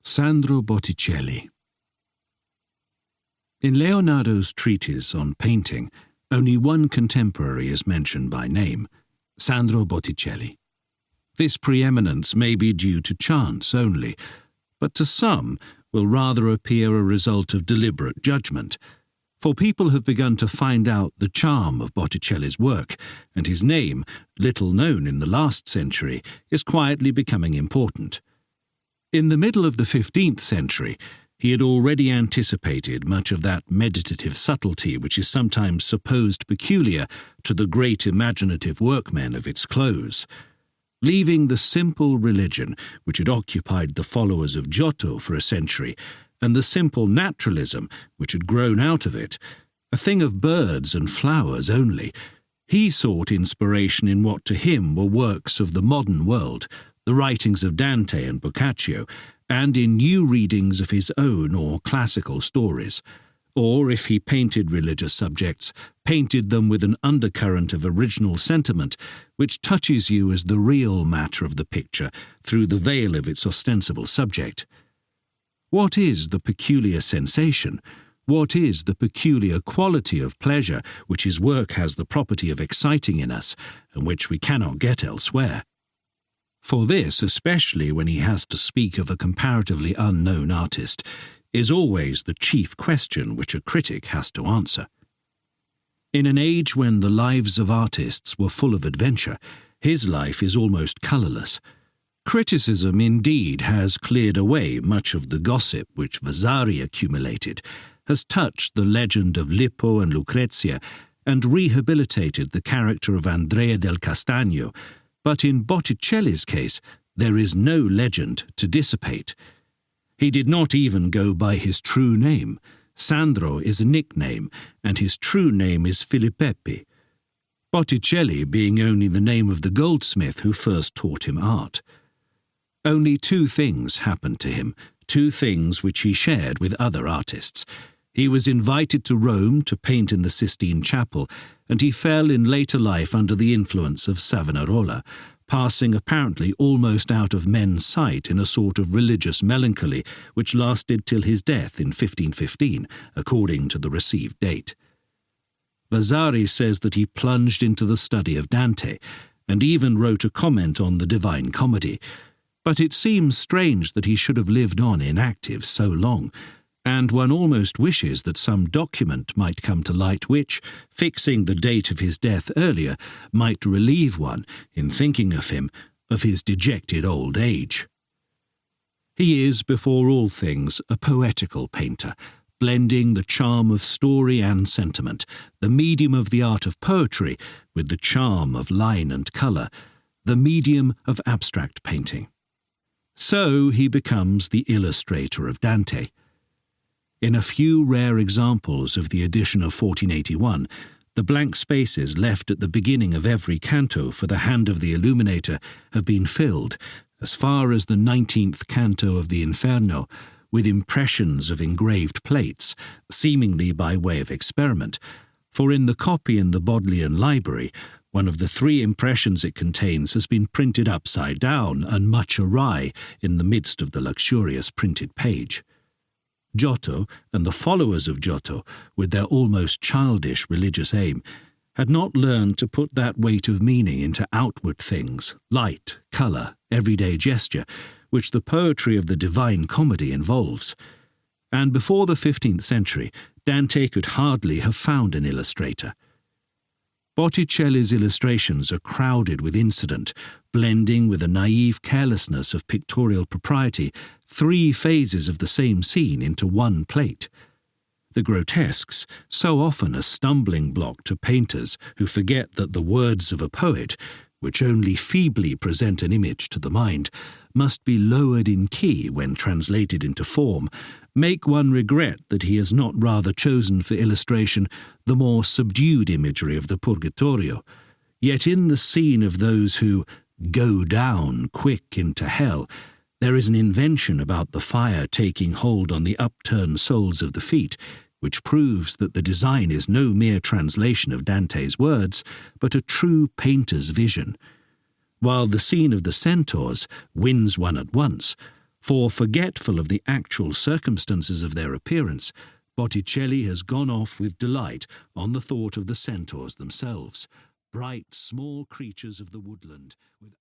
Sandro Botticelli. In Leonardo's treatise on painting, only one contemporary is mentioned by name, Sandro Botticelli. This preeminence may be due to chance only, but to some will rather appear a result of deliberate judgment, for people have begun to find out the charm of Botticelli's work, and his name, little known in the last century, is quietly becoming important. In the middle of the 15th century, he had already anticipated much of that meditative subtlety which is sometimes supposed peculiar to the great imaginative workmen of its close. Leaving the simple religion which had occupied the followers of Giotto for a century, and the simple naturalism which had grown out of it, a thing of birds and flowers only, he sought inspiration in what to him were works of the modern world, the writings of Dante and Boccaccio, and in new readings of his own or classical stories, or, if he painted religious subjects, painted them with an undercurrent of original sentiment which touches you as the real matter of the picture through the veil of its ostensible subject. What is the peculiar sensation? What is the peculiar quality of pleasure which his work has the property of exciting in us, and which we cannot get elsewhere? For this, especially when he has to speak of a comparatively unknown artist, is always the chief question which a critic has to answer. In an age when the lives of artists were full of adventure, his life is almost colourless. Criticism indeed has cleared away much of the gossip which Vasari accumulated, has touched the legend of Lippo and Lucrezia, and rehabilitated the character of Andrea del Castagno, but in Botticelli's case there is no legend to dissipate. He did not even go by his true name. Sandro is a nickname, and his true name is Filippepi, Botticelli being only the name of the goldsmith who first taught him art. Only two things happened to him, two things which he shared with other artists. He was invited to Rome to paint in the Sistine Chapel, and he fell in later life under the influence of Savonarola, passing apparently almost out of men's sight in a sort of religious melancholy which lasted till his death in 1515, according to the received date. Vasari says that he plunged into the study of Dante, and even wrote a comment on the Divine Comedy, but it seems strange that he should have lived on inactive so long, and one almost wishes that some document might come to light which, fixing the date of his death earlier, might relieve one, in thinking of him, of his dejected old age. He is, before all things, a poetical painter, blending the charm of story and sentiment, the medium of the art of poetry with the charm of line and colour, the medium of abstract painting. So he becomes the illustrator of Dante. In a few rare examples of the edition of 1481, the blank spaces left at the beginning of every canto for the hand of the illuminator have been filled, as far as the 19th canto of the Inferno, with impressions of engraved plates, seemingly by way of experiment, for in the copy in the Bodleian Library, one of the three impressions it contains has been printed upside down and much awry in the midst of the luxurious printed page. Giotto and the followers of Giotto, with their almost childish religious aim, had not learned to put that weight of meaning into outward things, light, colour, everyday gesture, which the poetry of the Divine Comedy involves. And before the 15th century, Dante could hardly have found an illustrator. Botticelli's illustrations are crowded with incident, blending with a naive carelessness of pictorial propriety three phases of the same scene into one plate. The grotesques, so often a stumbling block to painters who forget that the words of a poet, which only feebly present an image to the mind, must be lowered in key when translated into form, make one regret that he has not rather chosen for illustration the more subdued imagery of the Purgatorio. Yet in the scene of those who go down quick into hell, there is an invention about the fire taking hold on the upturned soles of the feet, which proves that the design is no mere translation of Dante's words, but a true painter's vision. While the scene of the centaurs wins one at once, For, forgetful of the actual circumstances of their appearance, Botticelli has gone off with delight on the thought of the centaurs themselves, bright small creatures of the woodland, with